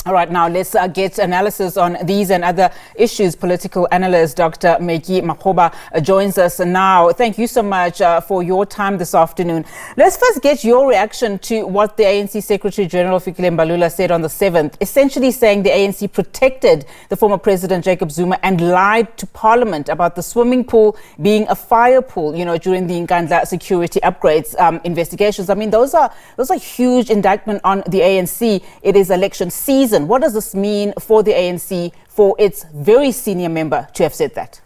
All right, now let's get analysis on these and other issues. Political analyst Dr Metji Makgoba joins us now. Thank you so much for your time this afternoon. Let's first get your reaction to what the ANC Secretary General Fikile Mbalula said on the 7th, essentially saying the ANC protected the former President Jacob Zuma and lied to Parliament about the swimming pool being a fire pool, during the Nkandla security upgrades investigations. I mean, those are huge indictment on the ANC. It is election season. What does this mean for the ANC, for its very senior member to have said that?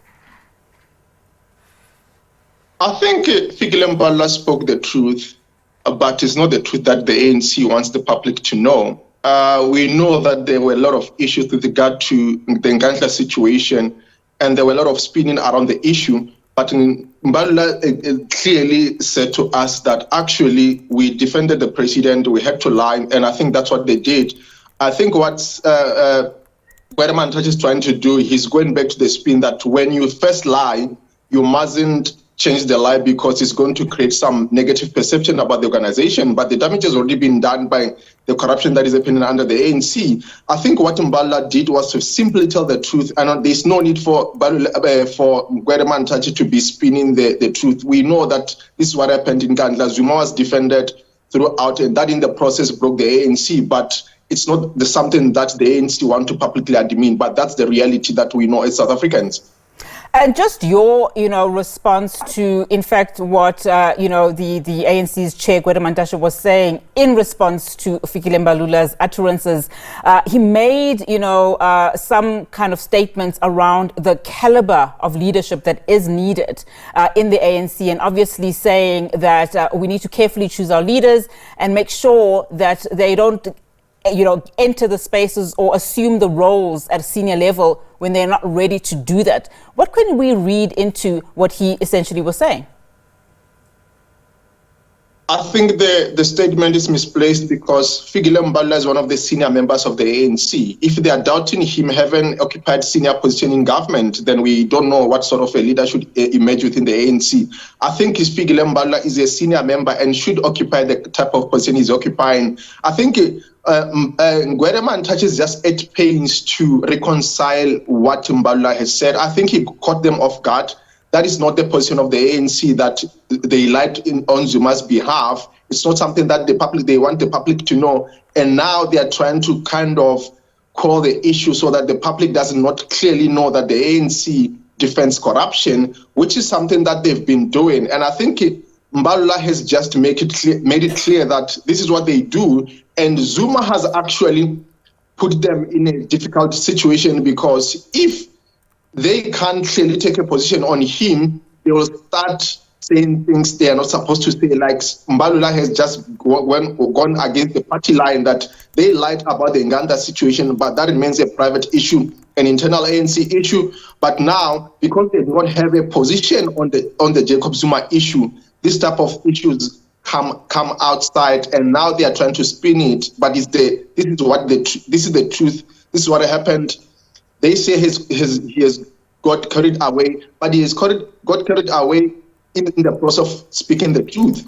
I think Fikile Mbalula spoke the truth, but it's not the truth that the ANC wants the public to know. We know that there were a lot of issues with regard to the Nkandla situation, and there were a lot of spinning around the issue. But Mbalula clearly said to us that actually we defended the president, we had to lie, and I think that's what they did. I think what Gwede Mantashe is trying to do, he's going back to the spin that when you first lie, you mustn't change the lie because it's going to create some negative perception about the organization. But the damage has already been done by the corruption that is happening under the ANC. I think what Mbalula did was to simply tell the truth, and there's no need for Gwede Mantashe to be spinning the truth. We know that this is what happened in Nkandla. Zuma was defended throughout, and that in the process broke the ANC. But it's not something that the ANC want to publicly admit, but that's the reality that we know as South Africans. And just your, response to, in fact, what, the ANC's chair, Gwede Mantashe, was saying in response to Fikile Mbalula's utterances. He made, some kind of statements around the caliber of leadership that is needed in the ANC, and obviously saying that we need to carefully choose our leaders and make sure that they don't enter the spaces or assume the roles at a senior level when they're not ready to do that. What can we read into what he essentially was saying? I think the statement is misplaced because Fikile Mbalula is one of the senior members of the ANC. If they are doubting him having occupied senior position in government, then we don't know what sort of a leader should emerge within the ANC. I think Fikile Mbalula is a senior member and should occupy the type of position he's occupying. I think Gwede Mantashe is just at pains to reconcile what Mbalula has said. I think he caught them off guard. That is not the position of the ANC, that they lied on Zuma's behalf. It's not something that they want the public to know. And now they are trying to kind of call the issue so that the public does not clearly know that the ANC defends corruption, which is something that they've been doing. And I think Mbalula has just made it clear that this is what they do. And Zuma has actually put them in a difficult situation, because if they can't clearly take a position on him, they will start saying things they are not supposed to say. Like Mbalula has just gone against the party line that they lied about the Nkandla situation, but that remains a private issue, an internal ANC issue. But now, because they don't have a position on the Jacob Zuma issue, this type of issues come outside, and now they are trying to spin it. But this is the truth. This is what happened. They say he has got carried away, but he has got carried away in the process of speaking the truth.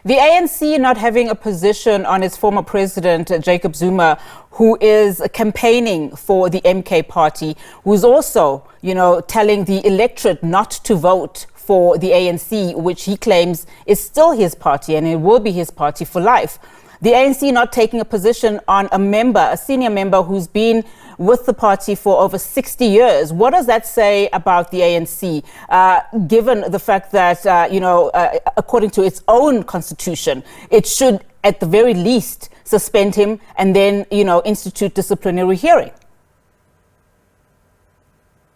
The ANC not having a position on its former president, Jacob Zuma, who is campaigning for the MK party, who's also, telling the electorate not to vote for the ANC, which he claims is still his party and it will be his party for life. The ANC not taking a position on a senior member who's been with the party for over 60 years. What does that say about the ANC, given the fact that, according to its own constitution, it should, at the very least, suspend him and then, institute disciplinary hearing?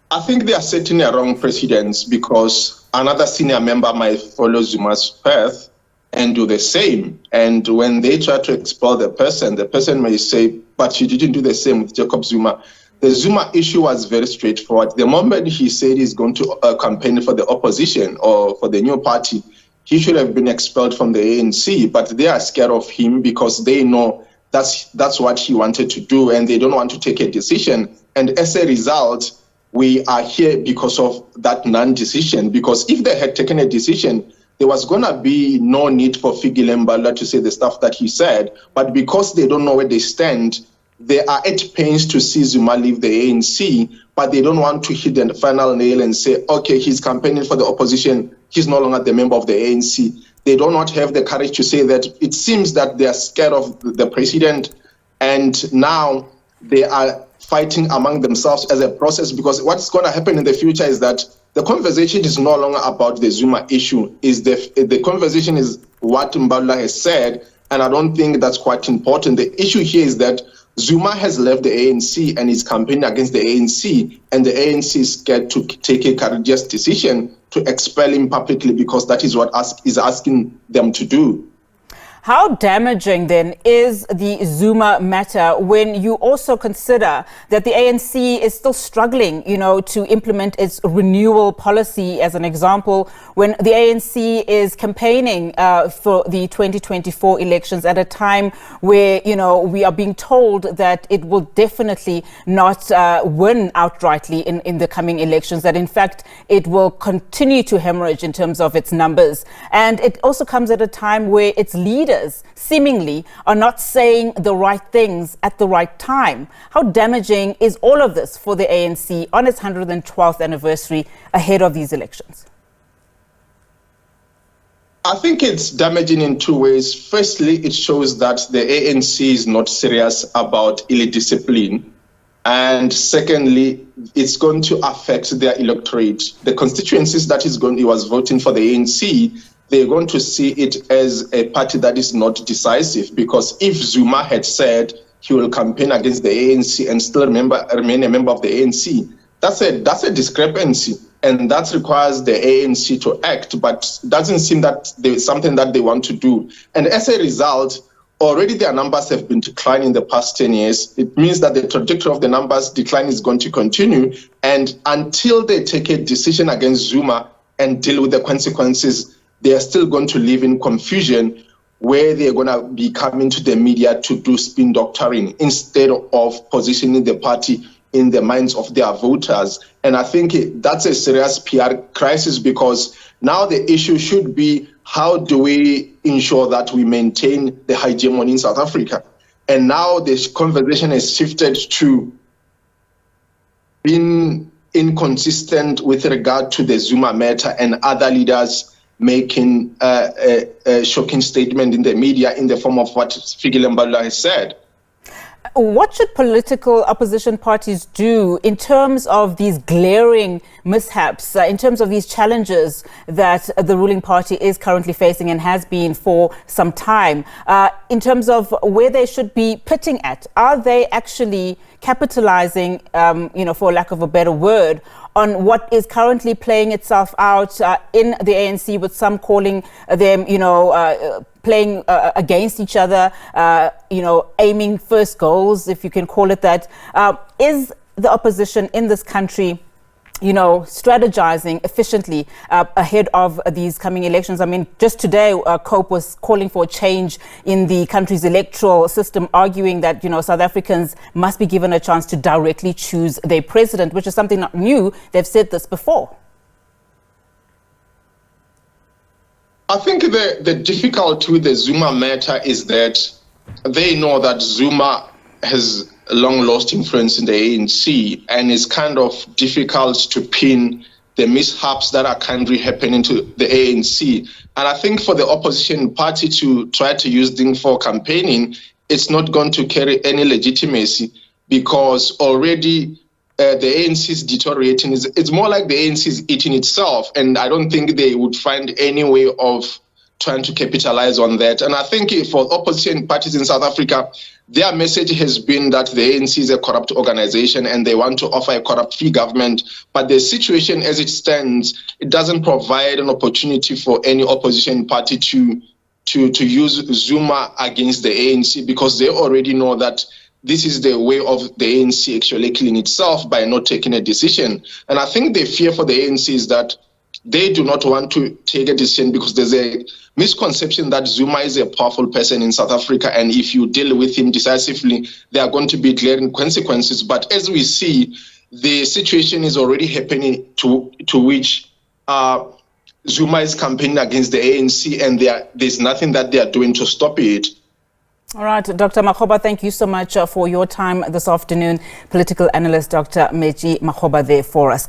I think they are setting a wrong precedence, because another senior member might follow Zuma's path and do the same. And when they try to expel the person may say, but you didn't do the same with Jacob Zuma. The Zuma issue was very straightforward. The moment he said he's going to campaign for the opposition or for the new party, he should have been expelled from the ANC. But they are scared of him because they know that's what he wanted to do, and they don't want to take a decision. And as a result, we are here because of that non-decision. Because if they had taken a decision, there was going to be no need for Fikile Mbalula to say the stuff that he said. But because they don't know where they stand, they are at pains to see Zuma leave the ANC, but they don't want to hit the final nail and say, okay, he's campaigning for the opposition, he's no longer the member of the ANC. They do not have the courage to say that. It seems that they are scared of the president, and now they are fighting among themselves as a process, because what's going to happen in the future is that the conversation is no longer about the Zuma issue. The conversation is what Mbalula has said, and I don't think that's quite important. The issue here is that Zuma has left the ANC and is campaigning against the ANC, and the ANC is scared to take a courageous decision to expel him publicly, because that is what is asking them to do. How damaging then is the Zuma matter when you also consider that the ANC is still struggling, to implement its renewal policy? As an example, when the ANC is campaigning for the 2024 elections at a time where, we are being told that it will definitely not win outrightly in the coming elections, that in fact it will continue to hemorrhage in terms of its numbers. And it also comes at a time where its leaders seemingly are not saying the right things at the right time. How damaging is all of this for the ANC on its 112th anniversary ahead of these elections? I think it's damaging in two ways. Firstly, it shows that the ANC is not serious about ill discipline. And secondly, it's going to affect their electorate. The constituencies that he was voting for the ANC, they're going to see it as a party that is not decisive, because if Zuma had said he will campaign against the ANC and still remain a member of the ANC, that's a discrepancy, and that requires the ANC to act, but doesn't seem that there's something that they want to do. And as a result, already their numbers have been declining in the past 10 years. It means that the trajectory of the numbers decline is going to continue, and until they take a decision against Zuma and deal with the consequences, they are still going to live in confusion, where they're going to be coming to the media to do spin doctoring instead of positioning the party in the minds of their voters. And I think that's a serious PR crisis, because now the issue should be, how do we ensure that we maintain the hegemony in South Africa? And now this conversation has shifted to being inconsistent with regard to the Zuma matter and other leaders making a shocking statement in the media in the form of what Fikile Mbalula has said. What should political opposition parties do in terms of these glaring mishaps, in terms of these challenges that the ruling party is currently facing and has been for some time, in terms of where they should be pitting at? Are they actually capitalizing, for lack of a better word, on what is currently playing itself out in the ANC, with some calling them, playing against each other, aiming first goals, if you can call it that? Is the opposition in this country, strategizing efficiently ahead of these coming elections? I mean, just today, COPE was calling for a change in the country's electoral system, arguing that, South Africans must be given a chance to directly choose their president, which is something not new. They've said this before. I think the difficulty with the Zuma matter is that they know that Zuma has long lost influence in the ANC, and it's kind of difficult to pin the mishaps that are currently happening to the ANC. And I think for the opposition party to try to use them for campaigning, it's not going to carry any legitimacy, because already the ANC is deteriorating. It's more like the ANC is eating itself, and I don't think they would find any way of trying to capitalize on that. And I think for opposition parties in South Africa, their message has been that the ANC is a corrupt organization and they want to offer a corrupt-free government. But the situation as it stands, it doesn't provide an opportunity for any opposition party to use Zuma against the ANC, because they already know that this is the way of the ANC actually killing itself by not taking a decision. And I think the fear for the ANC is that they do not want to take a decision, because there's a misconception that Zuma is a powerful person in South Africa, and if you deal with him decisively, there are going to be glaring consequences. But as we see, the situation is already happening to which Zuma is campaigning against the ANC, and there's nothing that they are doing to stop it. All right, Dr. Makgoba, thank you so much for your time this afternoon. Political analyst Dr. Metji Makgoba there for us.